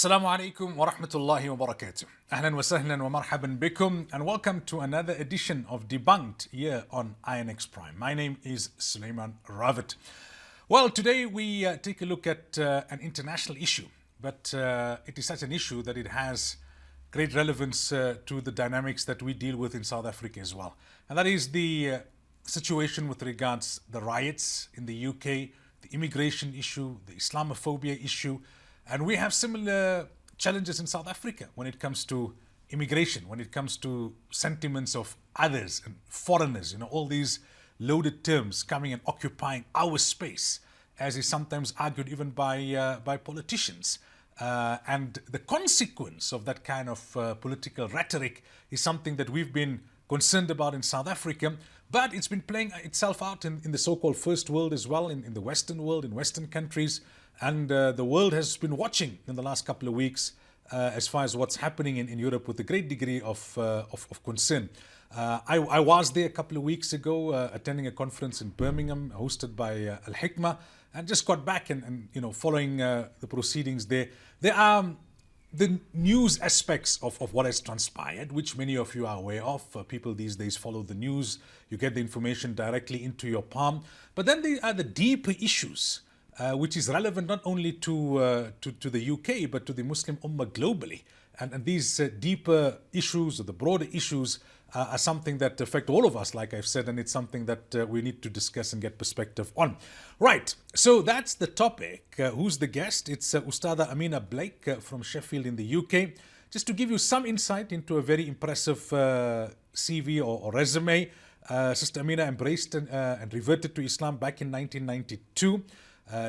Assalamu alaikum wa rahmatullahi wa barakatuh. Ahlan wa sahlan wa marhaban bikum, and welcome to another edition of Debunked here on INX Prime. My name is Sulaiman Ravat. Well, today we take a look at an international issue, but it is such an issue that it has great relevance to the dynamics that we deal with in South Africa as well. And that is the situation with regards the riots in the UK, the immigration issue, the Islamophobia issue. And we have similar challenges in South Africa when it comes to immigration, when it comes to sentiments of others and foreigners, all these loaded terms coming and occupying our space, as is sometimes argued even by politicians. And the consequence of that kind of political rhetoric is something that we've been concerned about in South Africa, but it's been playing itself out in the so-called first world as well, in the Western world, in Western countries. And the world has been watching in the last couple of weeks as far as what's happening in Europe with a great degree of concern. I was there a couple of weeks ago attending a conference in Birmingham hosted by Al Hikmah, and just got back and following the proceedings there. There are the news aspects of what has transpired, which many of you are aware of. People these days follow the news. You get the information directly into your palm. But then there are the deeper issues, which is relevant not only to the UK, but to the Muslim Ummah globally. And these deeper issues, or the broader issues, are something that affect all of us, like I've said, and it's something that we need to discuss and get perspective on. Right, so that's the topic. Who's the guest? It's Ustadha Amina Blake from Sheffield in the UK. Just to give you some insight into a very impressive CV or resume, Sister Amina embraced and reverted to Islam back in 1992.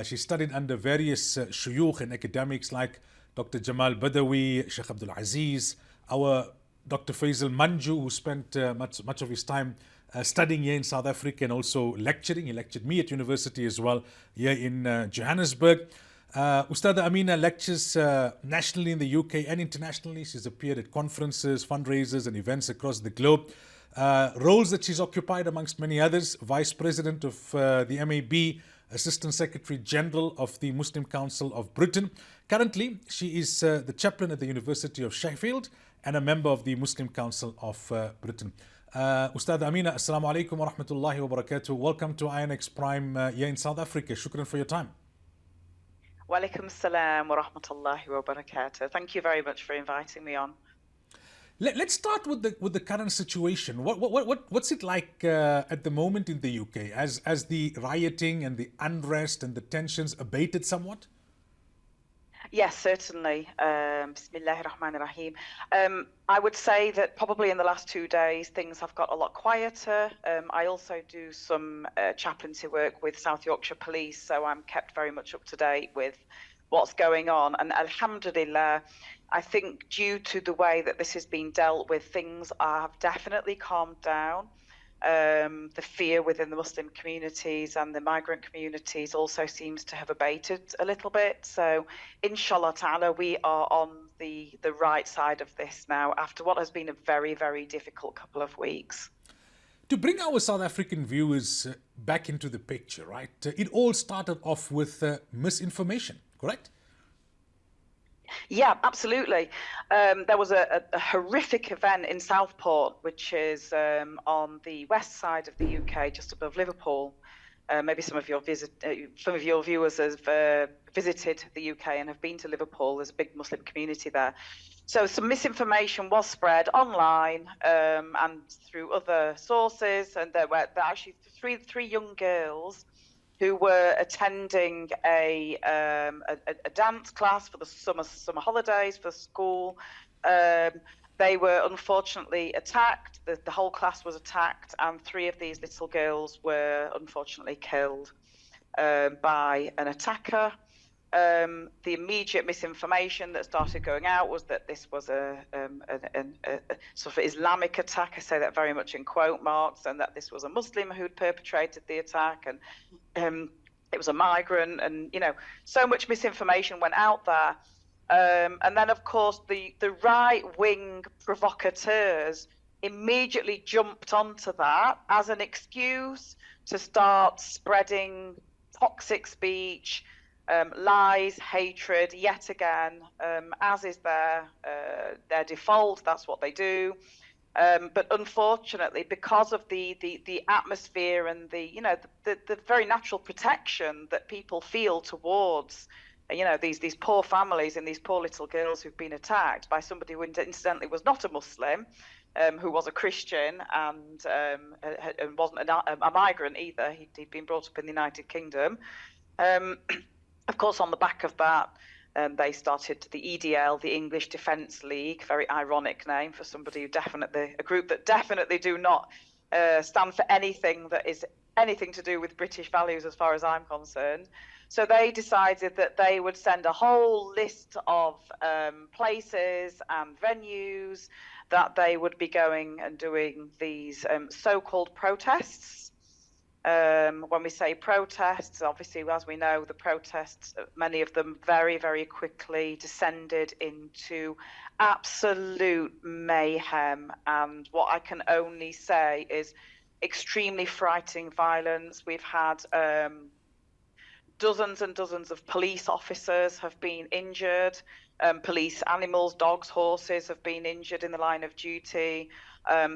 She studied under various shuyukh and academics like Dr. Jamal Badawi, Sheikh Abdul Aziz, our Dr. Faisal Manju, who spent much of his time studying here in South Africa and also lecturing. He lectured me at university as well here in Johannesburg. Ustadha Amina lectures nationally in the UK and internationally. She's appeared at conferences, fundraisers and events across the globe. Roles that she's occupied amongst many others: Vice President of the MAB, Assistant Secretary General of the Muslim Council of Britain. Currently, she is the chaplain at the University of Sheffield and a member of the Muslim Council of Britain. Ustadha Amina, Assalamu alaikum wa rahmatullahi wa barakatuh. Welcome to INX Prime here in South Africa. Shukran for your time. Wa alaikum salam wa rahmatullahi wa barakatuh. Thank you very much for inviting me on. Let's start with the current situation. What's it like at the moment in the UK as the rioting and the unrest and the tensions abated somewhat? Yes, certainly. Bismillahir Rahmanir Rahim. I would say that probably in the last 2 days things have got a lot quieter. I also do some chaplaincy work with South Yorkshire Police, so I'm kept very much up to date with what's going on. And alhamdulillah, I think due to the way that this has been dealt with, things have definitely calmed down. The fear within the Muslim communities and the migrant communities also seems to have abated a little bit. So inshallah ta'ala, we are on the right side of this now after what has been a very, very difficult couple of weeks. To bring our South African viewers back into the picture, right? It all started off with misinformation, correct? Yeah, absolutely. There was a horrific event in Southport, which is on the west side of the UK, just above Liverpool. Maybe some of your viewers have visited the UK and have been to Liverpool. There's a big Muslim community there. So some misinformation was spread online and through other sources, and there were actually three young girls who were attending a dance class for the summer holidays for school. They were unfortunately attacked. The whole class was attacked, and 3 of these little girls were unfortunately killed by an attacker. The immediate misinformation that started going out was that this was a sort of Islamic attack. I say that very much in quote marks, and that this was a Muslim who'd perpetrated the attack, and it was a migrant, and so much misinformation went out there. And then, of course, the right-wing provocateurs immediately jumped onto that as an excuse to start spreading toxic speech, Lies, hatred, yet again, as is their default. That's what they do. But unfortunately, because of the atmosphere and the very natural protection that people feel towards these poor families and these poor little girls who've been attacked by somebody who incidentally was not a Muslim, who was a Christian and wasn't a migrant either. He'd been brought up in the United Kingdom. Of course, on the back of that, they started the EDL, the English Defence League, very ironic name for somebody a group that definitely do not stand for anything that is anything to do with British values as far as I'm concerned. So they decided that they would send a whole list of places and venues that they would be going and doing these so-called protests. When we say protests, obviously, as we know, the protests, many of them very, very quickly descended into absolute mayhem. And what I can only say is extremely frightening violence. We've had dozens and dozens of police officers have been injured. Police animals, dogs, horses have been injured in the line of duty.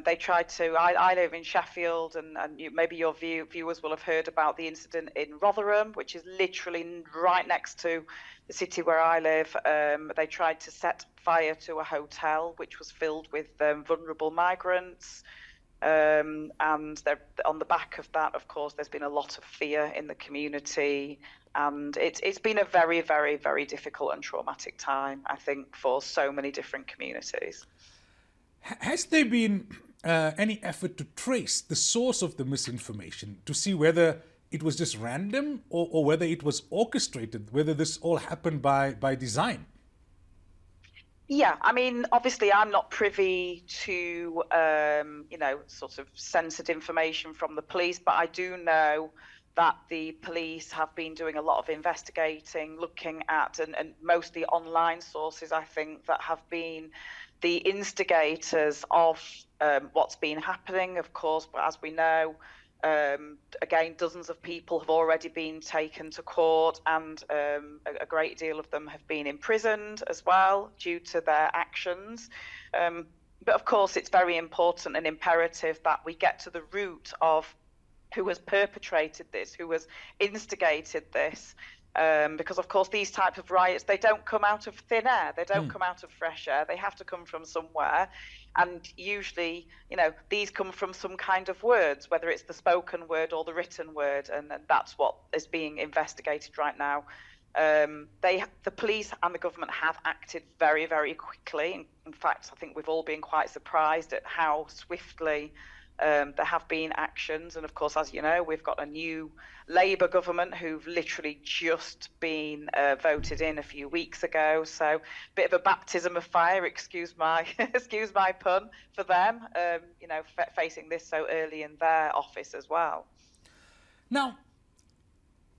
They tried to. I live in Sheffield, and maybe your viewers will have heard about the incident in Rotherham, which is literally right next to the city where I live. They tried to set fire to a hotel which was filled with vulnerable migrants. And on the back of that, of course, there's been a lot of fear in the community, and it's been a very, very, very difficult and traumatic time, I think, for so many different communities. Has there been any effort to trace the source of the misinformation, to see whether it was just random or whether it was orchestrated, whether this all happened by design? Yeah, I mean, obviously, I'm not privy to, sort of censored information from the police, but I do know that the police have been doing a lot of investigating, looking at, and mostly online sources, I think, that have been the instigators of what's been happening. Of course, but as we know, again, dozens of people have already been taken to court, and a great deal of them have been imprisoned as well due to their actions. But of course, it's very important and imperative that we get to the root of who has perpetrated this, who has instigated this. Because, of course, these type of riots, they don't come out of thin air. They don't come out of fresh air. They have to come from somewhere. And usually, these come from some kind of words, whether it's the spoken word or the written word. And that's what is being investigated right now. The police and the government have acted very, very quickly. In fact, I think we've all been quite surprised at how swiftly there have been actions. And of course, as you know, we've got a new Labour government who've literally just been voted in a few weeks ago. So a bit of a baptism of fire, excuse my pun, for them, facing this so early in their office as well. Now,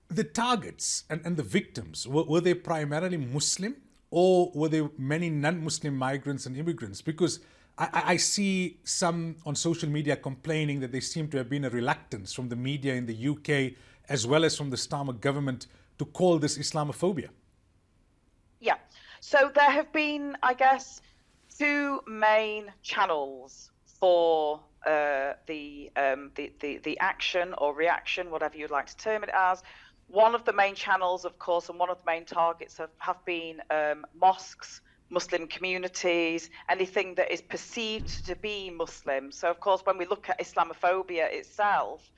the targets and the victims, were they primarily Muslim, or were there many non-Muslim migrants and immigrants? Because I see some on social media complaining that there seemed to have been a reluctance from the media in the UK as well as from the Starmer government to call this Islamophobia. Yeah. So there have been, I guess, two main channels for the action or reaction, whatever you'd like to term it as. One of the main channels, of course, and one of the main targets have been mosques, Muslim communities, anything that is perceived to be Muslim. So, of course, when we look at Islamophobia itself,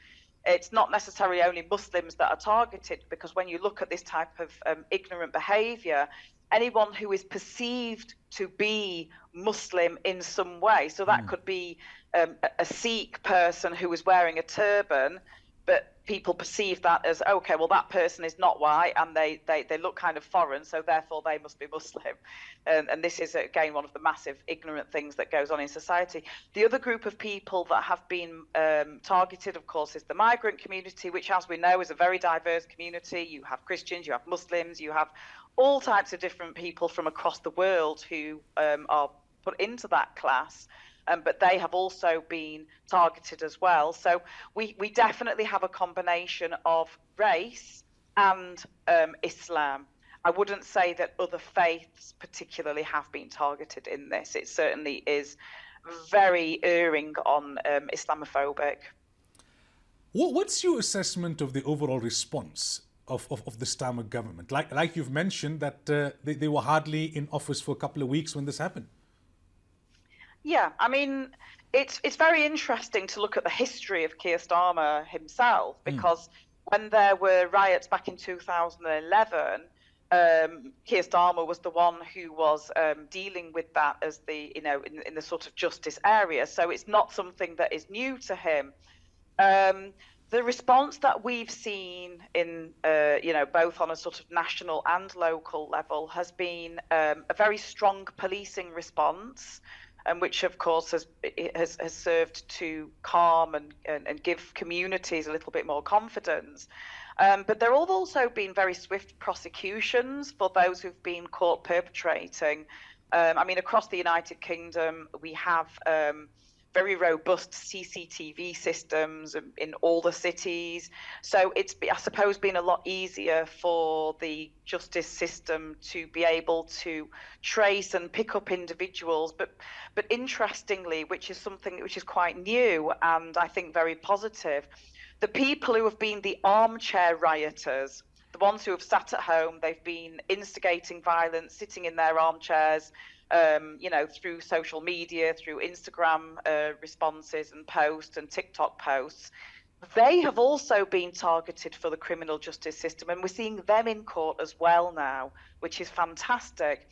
it's not necessarily only Muslims that are targeted, because when you look at this type of ignorant behavior, anyone who is perceived to be Muslim in some way, so that could be a Sikh person who is wearing a turban, but people perceive that as, okay, well, that person is not white and they look kind of foreign, so therefore they must be Muslim. And this is, again, one of the massive ignorant things that goes on in society. The other group of people that have been targeted, of course, is the migrant community, which, as we know, is a very diverse community. You have Christians, you have Muslims, you have all types of different people from across the world who are put into that class. But they have also been targeted as well. So we definitely have a combination of race and Islam. I wouldn't say that other faiths particularly have been targeted in this. It certainly is very erring on Islamophobic. What's your assessment of the overall response of the Starmer government? Like you've mentioned that they were hardly in office for a couple of weeks when this happened. Yeah, I mean, it's very interesting to look at the history of Keir Starmer himself, because when there were riots back in 2011, Keir Starmer was the one who was dealing with that as the, in the sort of justice area. So it's not something that is new to him. The response that we've seen in, both on a sort of national and local level has been a very strong policing response, which of course has served to calm and give communities a little bit more confidence. But there have also been very swift prosecutions for those who've been caught perpetrating. I mean, across the United Kingdom, we have very robust CCTV systems in all the cities. So it's, I suppose, been a lot easier for the justice system to be able to trace and pick up individuals. But interestingly, which is something which is quite new and I think very positive, the people who have been the armchair rioters, the ones who have sat at home, they've been instigating violence, sitting in their armchairs, through social media, through Instagram responses and posts and TikTok posts, they have also been targeted for the criminal justice system. And we're seeing them in court as well now, which is fantastic.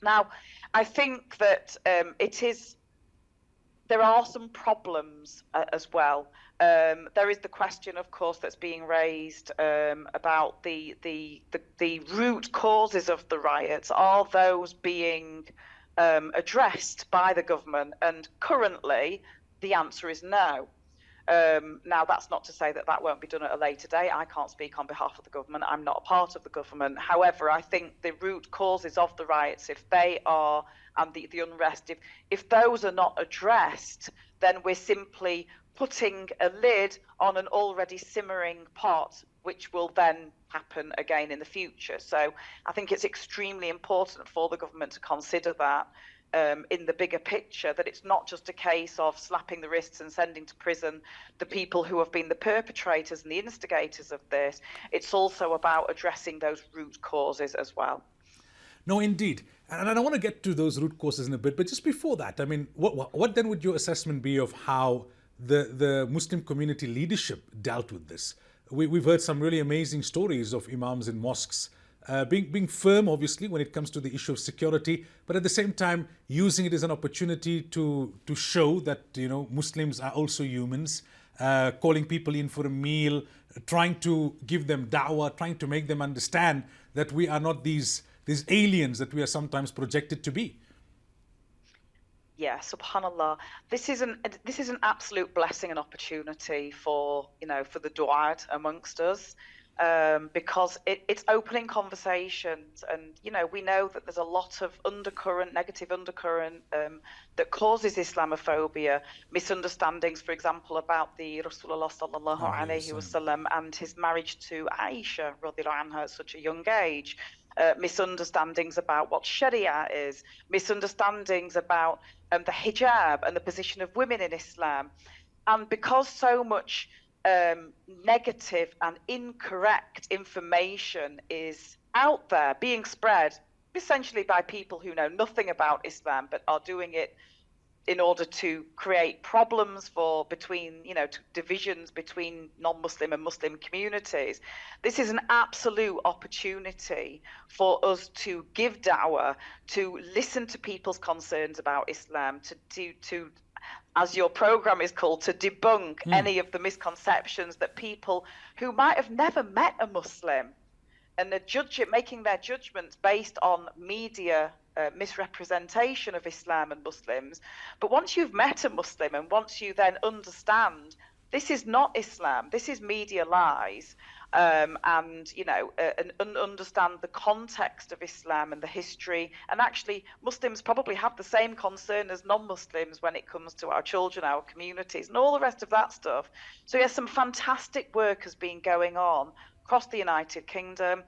Now, I think that there are some problems as well. There is the question, of course, that's being raised about the root causes of the riots. Are those being addressed by the government? And currently, the answer is no. Now, that's not to say that that won't be done at a later date. I can't speak on behalf of the government. I'm not a part of the government. However, I think the root causes of the riots, if they are, and the unrest, if those are not addressed, then we're simply putting a lid on an already simmering pot, which will then happen again in the future. So I think it's extremely important for the government to consider that in the bigger picture, that it's not just a case of slapping the wrists and sending to prison the people who have been the perpetrators and the instigators of this. It's also about addressing those root causes as well. No, indeed. And I want to get to those root causes in a bit. But just before that, I mean, what then would your assessment be of how the Muslim community leadership dealt with this? We've heard some really amazing stories of imams in mosques being firm, obviously, when it comes to the issue of security, but at the same time using it as an opportunity to show that, Muslims are also humans, calling people in for a meal, trying to give them da'wah, trying to make them understand that we are not these aliens that we are sometimes projected to be. Yeah, subhanallah. This is an absolute blessing and opportunity for the du'at amongst us, because it's opening conversations, and we know that there's a lot of negative undercurrent that causes Islamophobia, misunderstandings, for example, about the Rasulullah sallallahu alaihi wasallam and his marriage to Aisha radiallahu anha at such a young age. Misunderstandings about what Sharia is, misunderstandings about the hijab and the position of women in Islam. And because so much negative and incorrect information is out there being spread essentially by people who know nothing about Islam but are doing it in order to create problems divisions between non-Muslim and Muslim communities. This is an absolute opportunity for us to give da'wah, to listen to people's concerns about Islam, to as your program is called, to debunk any of the misconceptions that people who might have never met a Muslim and making their judgments based on media misrepresentation of Islam and Muslims. But once you've met a Muslim and once you then understand this is not Islam, this is media lies, and understand the context of Islam and the history. And actually, Muslims probably have the same concern as non-Muslims when it comes to our children, our communities, and all the rest of that stuff. So yes, some fantastic work has been going on across the United Kingdom.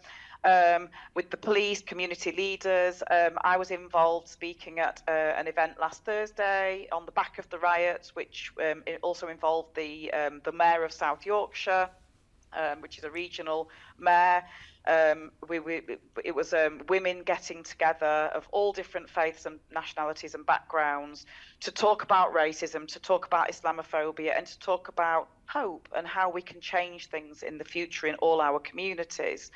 With the police, community leaders. I was involved speaking at an event last Thursday on the back of the riots, which it also involved the mayor of South Yorkshire, which is a regional mayor. It was women getting together of all different faiths and nationalities and backgrounds to talk about racism, to talk about Islamophobia, and to talk about hope and how we can change things in the future in all our communities.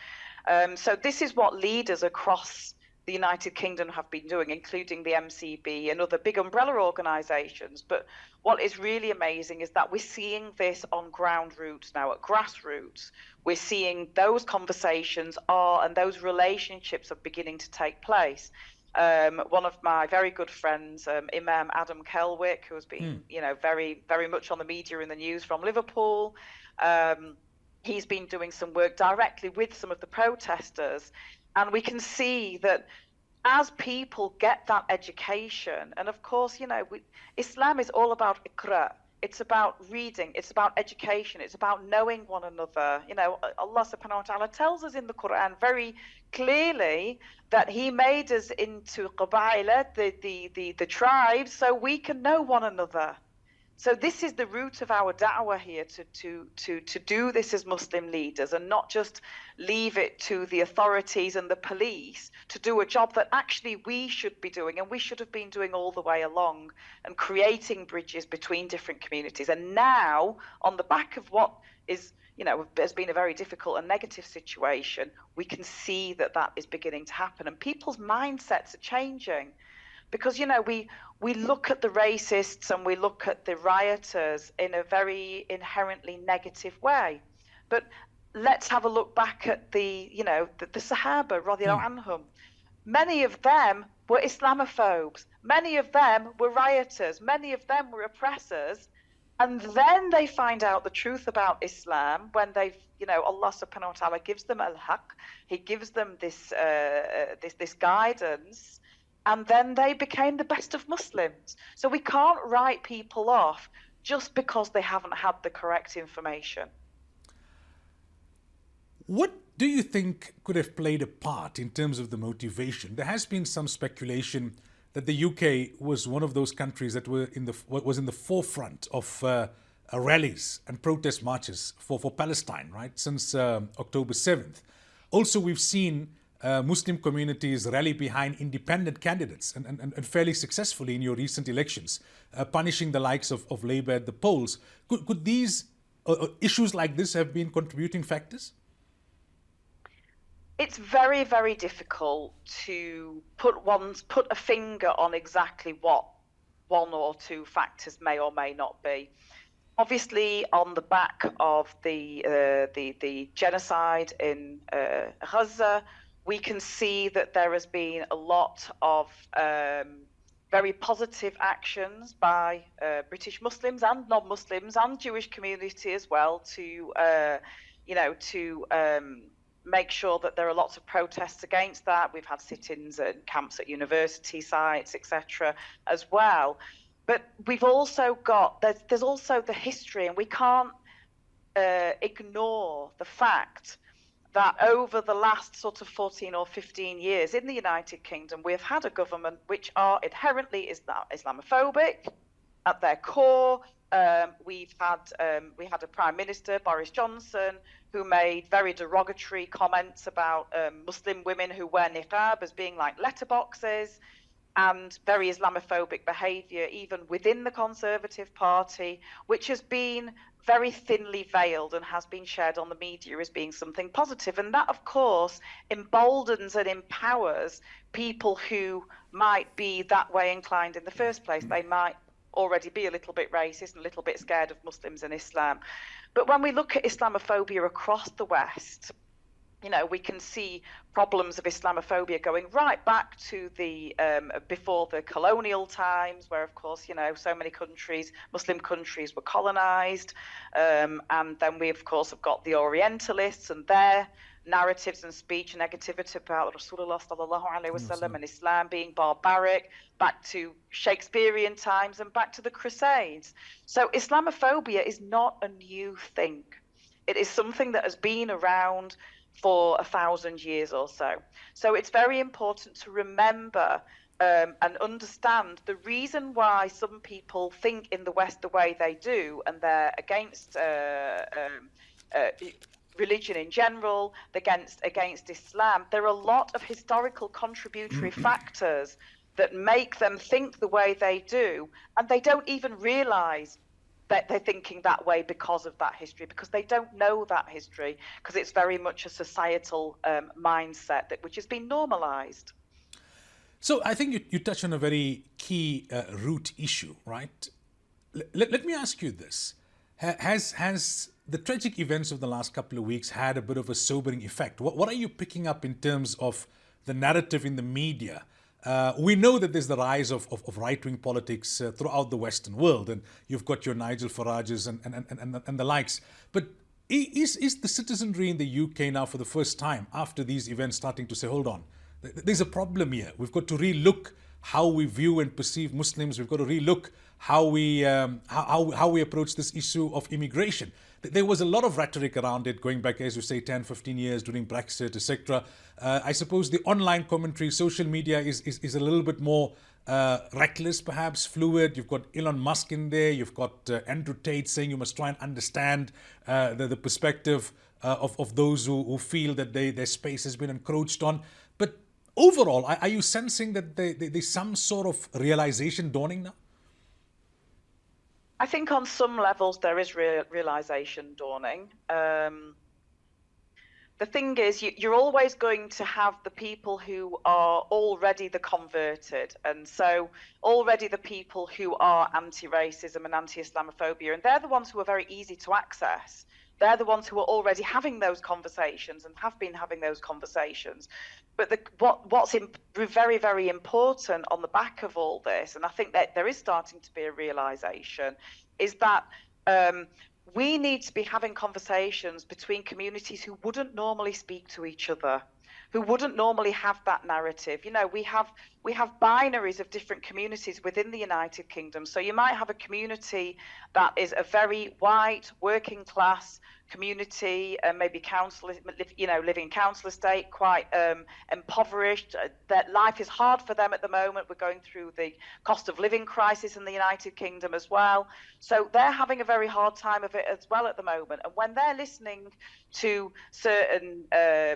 So this is what leaders across the United Kingdom have been doing, including the MCB and other big umbrella organisations. But what is really amazing is that we're seeing this on ground roots now, at grassroots. We're seeing those conversations and those relationships are beginning to take place. One of my very good friends, Imam Adam Kelwick, who has been, very, very much on the media and the news from Liverpool. He's been doing some work directly with some of the protesters, and we can see that as people get that education, and of course, Islam is all about iqra. It's about reading, it's about education, it's about knowing one another. Allah subhanahu wa ta'ala tells us in the Quran very clearly that he made us into qaba'ila, the tribes, so we can know one another. So this is the root of our da'wah here, to do this as Muslim leaders and not just leave it to the authorities and the police to do a job that actually we should be doing, and we should have been doing all the way along, and creating bridges between different communities. And now, on the back of what is, has been a very difficult and negative situation, we can see that that is beginning to happen, and people's mindsets are changing. Because, we look at the racists and we look at the rioters in a very inherently negative way. But let's have a look back at the Sahaba, radiallahu anhum. Many of them were Islamophobes. Many of them were rioters. Many of them were oppressors. And then they find out the truth about Islam when Allah subhanahu wa ta'ala gives them al-haq. He gives them this guidance. And then they became the best of Muslims. So we can't write people off just because they haven't had the correct information. What do you think could have played a part in terms of the motivation? There has been some speculation that the UK was one of those countries that was in the forefront of rallies and protest marches for Palestine, right, since October 7th. Also, we've seen Muslim communities rally behind independent candidates and fairly successfully in your recent elections, punishing the likes of Labour at the polls. Could these issues like this have been contributing factors? It's very, very difficult to put a finger on exactly what one or two factors may or may not be. Obviously, on the back of the genocide in Gaza, we can see that there has been a lot of very positive actions by British Muslims and non-Muslims and Jewish community as well to make sure that there are lots of protests against that. We've had sit-ins and camps at university sites, etc., as well. But we've also got, there's also the history, and we can't ignore the fact that over the last sort of 14 or 15 years in the United Kingdom, we've had a government which are inherently Islamophobic at their core. We had a Prime Minister, Boris Johnson, who made very derogatory comments about Muslim women who wear niqab as being like letterboxes, and very Islamophobic behaviour even within the Conservative Party, which has been very thinly veiled and has been shared on the media as being something positive. And that, of course, emboldens and empowers people who might be that way inclined in the first place. They might already be a little bit racist and a little bit scared of Muslims and Islam. But when we look at Islamophobia across the West, we can see problems of Islamophobia going right back to the before the colonial times, where of course so many countries, Muslim countries, were colonized, and then we of course have got the Orientalists and their narratives and speech and negativity about Rasulullah sallallahu alaihi wasallam and Islam being barbaric, back to Shakespearean times and back to the Crusades. So Islamophobia is not a new thing. It is something that has been around for 1,000 years or so. So it's very important to remember and understand the reason why some people think in the West the way they do, and they're against religion in general, against Islam. There are a lot of historical contributory factors that make them think the way they do, and they don't even realize that they're thinking that way because of that history, because they don't know that history, because it's very much a societal mindset which has been normalized. So I think you touch on a very key root issue, right? Let me ask you this. Has the tragic events of the last couple of weeks had a bit of a sobering effect? What are you picking up in terms of the narrative in the media? We know that there's the rise of right-wing politics throughout the Western world, and you've got your Nigel Farages and the likes. But is the citizenry in the UK now, for the first time after these events, starting to say, hold on, there's a problem here. We've got to relook how we view and perceive Muslims. We've got to relook how we approach this issue of immigration. There was a lot of rhetoric around it going back, as you say, 10, 15 years during Brexit, etc. I suppose the online commentary, social media is a little bit more reckless, perhaps, fluid. You've got Elon Musk in there. You've got Andrew Tate saying you must try and understand the perspective of those who feel that their space has been encroached on. But overall, are you sensing that there's some sort of realization dawning now? I think on some levels there is realization dawning. The thing is, you're always going to have the people who are already the converted, and so already the people who are anti-racism and anti-Islamophobia, and they're the ones who are very easy to access. They're the ones who are already having those conversations and have been having those conversations. But what's very, very important on the back of all this, and I think that there is starting to be a realization, is that we need to be having conversations between communities who wouldn't normally speak to each other, who wouldn't normally have that narrative. We have binaries of different communities within the United Kingdom. So you might have a community that is a very white, working class community, maybe living in council estate, quite impoverished. That life is hard for them at the moment. We're going through the cost of living crisis in the United Kingdom as well. So they're having a very hard time of it as well at the moment. And when they're listening to certain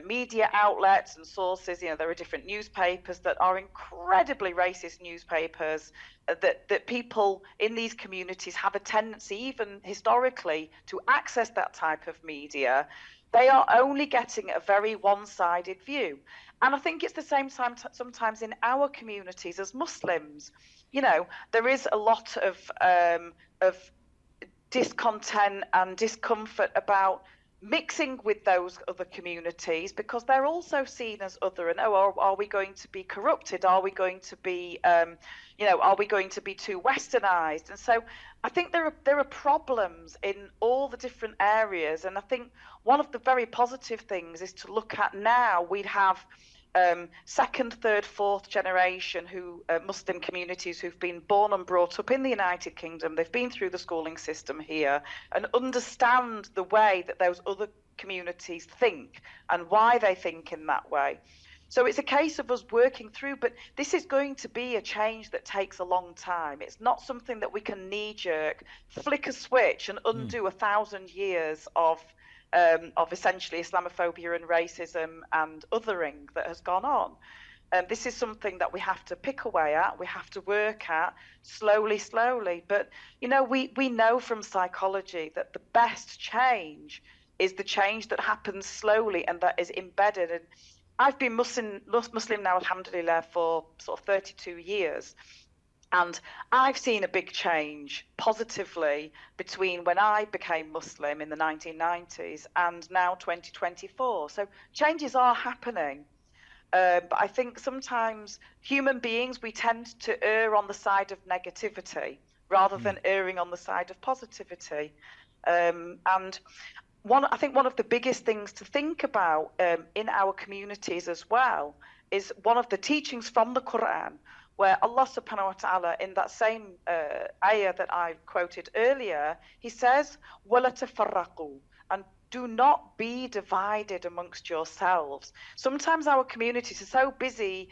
media outlets and sources, there are different newspapers that are incredibly racist newspapers, that people in these communities have a tendency, even historically, to access that type of media. They are only getting a very one-sided view. And I think it's the same time sometimes in our communities as Muslims. There is a lot of discontent and discomfort about mixing with those other communities, because they're also seen as other, and are we going to be corrupted? Are we going to be are we going to be too westernized? And so I think there are problems in all the different areas, and I think one of the very positive things is to look at now we have second, third, fourth generation Muslim communities who've been born and brought up in the United Kingdom. They've been through the schooling system here and understand the way that those other communities think and why they think in that way. So it's a case of us working through, but this is going to be a change that takes a long time. It's not something that we can knee-jerk, flick a switch and undo 1,000 years of essentially Islamophobia and racism and othering that has gone on. This is something that we have to pick away at, we have to work at slowly. But, we know from psychology that the best change is the change that happens slowly and that is embedded. And I've been Muslim now, alhamdulillah, for sort of 32 years. And I've seen a big change positively between when I became Muslim in the 1990s and now 2024. So changes are happening. But I think sometimes human beings, we tend to err on the side of negativity rather than erring on the side of positivity. And I think one of the biggest things to think about in our communities as well is one of the teachings from the Quran, where Allah subhanahu wa ta'ala, in that same ayah that I quoted earlier, he says, وَلَا تَفَرَّقُوا, and do not be divided amongst yourselves. Sometimes our communities are so busy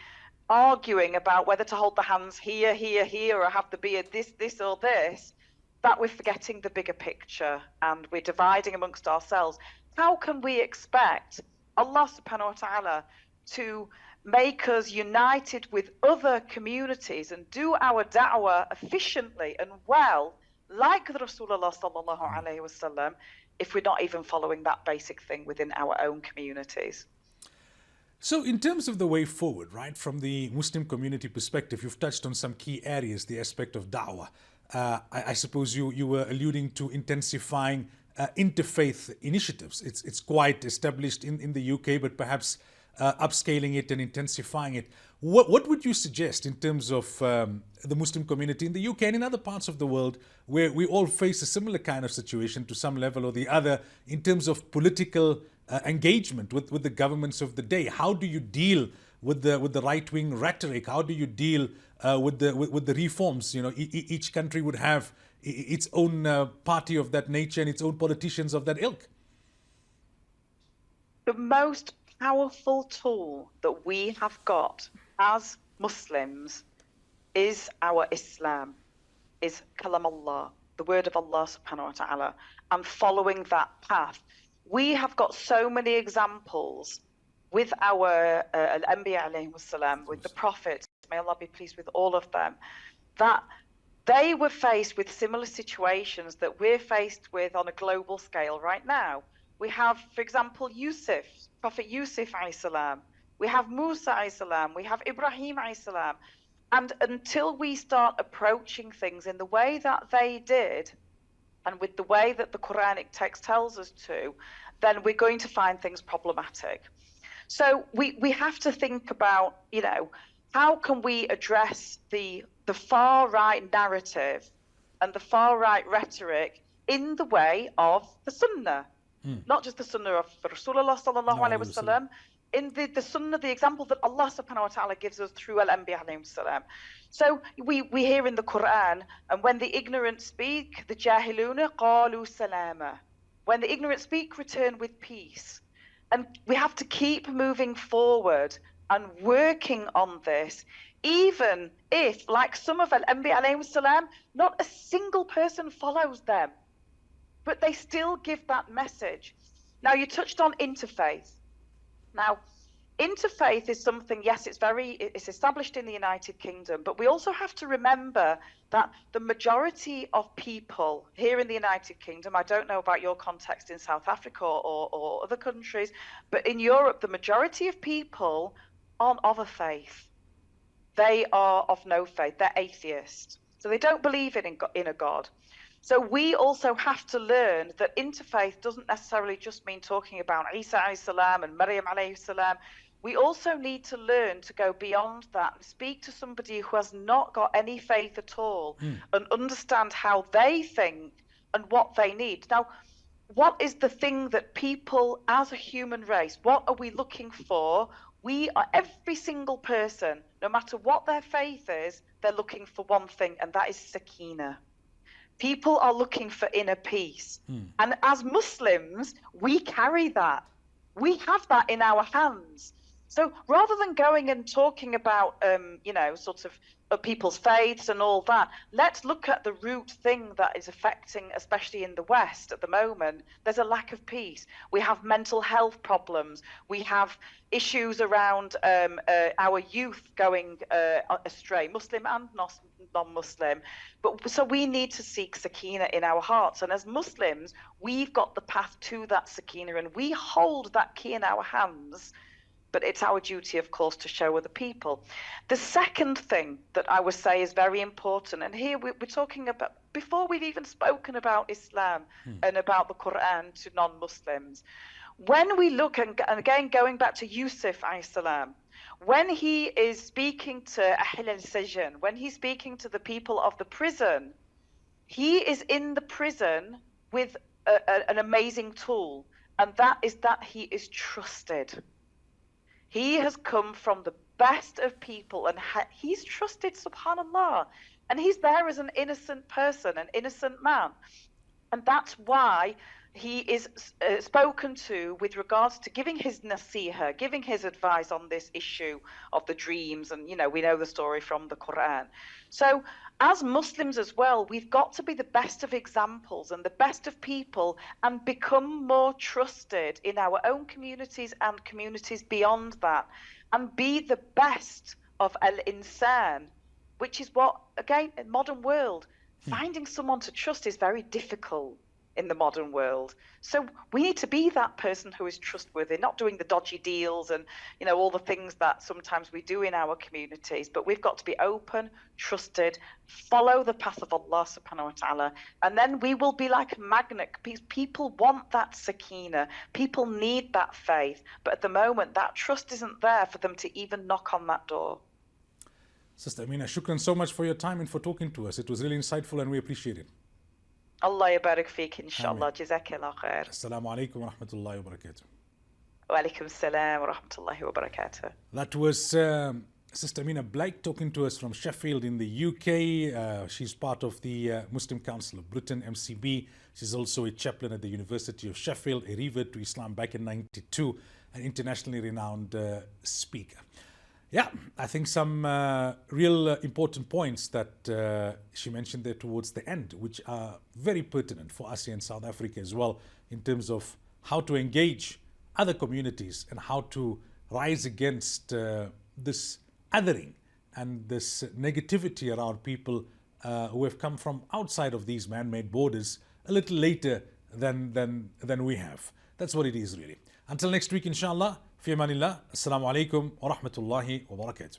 arguing about whether to hold the hands here, here, here, or have the beard this, or this, that we're forgetting the bigger picture and we're dividing amongst ourselves. How can we expect Allah subhanahu wa ta'ala to make us united with other communities and do our da'wah efficiently and well, like the Rasulullah sallallahu alayhi wasallam, if we're not even following that basic thing within our own communities? So in terms of the way forward, right, from the Muslim community perspective, you've touched on some key areas, the aspect of da'wah. I suppose you were alluding to intensifying interfaith initiatives. It's quite established in the UK, but perhaps upscaling it and intensifying it. What would you suggest in terms of the Muslim community in the UK and in other parts of the world where we all face a similar kind of situation to some level or the other in terms of political engagement with the governments of the day? How do you deal with the right-wing rhetoric? How do you deal with the reforms? You know, each country would have its own party of that nature and its own politicians of that ilk. The most powerful tool that we have got as Muslims is our Islam, is Kalam Allah, the word of Allah subhanahu wa ta'ala, and following that path. We have got so many examples with our Al-Anbiya alayhi wasalam, with the prophets, may Allah be pleased with all of them, that they were faced with similar situations that we're faced with on a global scale right now. We have, for example, Yusuf, Prophet Yusuf alayhi salam. We have Musa alayhi salam. We have Ibrahim alayhi salam. And until we start approaching things in the way that they did, and with the way that the Quranic text tells us to, then we're going to find things problematic. So we have to think about, you know, how can we address the far right narrative and the far right rhetoric in the way of the Sunnah, not just the Sunnah of Rasulullah sallallahu alaihi wasallam, in the Sunnah, the example that Allah subhanahu wa ta'ala gives us through Al-Anbiya alayhim salam. So we hear in the Quran, and when the ignorant speak, the jahiluna qalu salama. When the ignorant speak, return with peace. And we have to keep moving forward and working on this, even if, like some of Al-Anbiya alayhim salam, not a single person follows them, but they still give that message. Now, you touched on interfaith. Now, interfaith is something, yes, it's established in the United Kingdom, but we also have to remember that the majority of people here in the United Kingdom, I don't know about your context in South Africa or other countries, but in Europe, the majority of people aren't of a faith. They are of no faith. They're atheists. So they don't believe in a God. So we also have to learn that interfaith doesn't necessarily just mean talking about Isa alayhi salam and Maryam alayhi salam. We also need to learn to go beyond that and speak to somebody who has not got any faith at all and understand how they think and what they need. Now, what is the thing that people as a human race, what are we looking for? We are, every single person, no matter what their faith is, they're looking for one thing, and that is sakina. People are looking for inner peace. And as Muslims, we carry that. We have that in our hands. So rather than going and talking about, you know, sort of people's faiths and all that, let's look at the root thing that is affecting, especially in the West at the moment. There's a lack of peace. We have mental health problems. We have issues around our youth going astray, Muslim and non-Muslim. But so we need to seek sakina in our hearts. And as Muslims, we've got the path to that sakina, and we hold that key in our hands but it's our duty, of course, to show other people. The second thing that I would say is very important, and here we're talking about, before we've even spoken about Islam and about the Quran to non-Muslims, when we look, and again going back to Yusuf alayhi salam, when he is speaking to Ahl al-Sijn, when he's speaking to the people of the prison, he is in the prison with an amazing tool, and that is that he is trusted. He has come from the best of people, and he's trusted, subhanallah, and he's there as an innocent person, an innocent man, and that's why he is spoken to with regards to giving his nasiha, giving his advice on this issue of the dreams. And, you know, we know the story from the Quran. So as Muslims as well, we've got to be the best of examples and the best of people and become more trusted in our own communities and communities beyond that, and be the best of al-insan, which is what, again, in modern world, finding someone to trust is very difficult in the modern world. So we need to be that person who is trustworthy, not doing the dodgy deals and, you know, all the things that sometimes we do in our communities, but we've got to be open, trusted, follow the path of Allah subhanahu wa ta'ala, and then we will be like a magnet. People want that sakina, people need that faith, but at the moment that trust isn't there for them to even knock on that door. Sister Amina, shukran so much for your time and for talking to us. It was really insightful and we appreciate it. Allah yabarak feek, inshallah. Jazakallah khair. Assalamu alaikum wa rahmatullahi wa barakatuh. Wa alaikum assalam wa rahmatullahi wa barakatuh. That was Sister Amina Blake talking to us from Sheffield in the UK. She's part of the Muslim Council of Britain, MCB. She's also a chaplain at the University of Sheffield, a revert to Islam back in '92, an internationally renowned speaker. Yeah, I think some real important points that she mentioned there towards the end, which are very pertinent for us here in South Africa as well, in terms of how to engage other communities and how to rise against this othering and this negativity around people who have come from outside of these man-made borders a little later than we have. That's what it is really. Until next week, inshallah. في امان الله. السلام عليكم ورحمة الله وبركاته.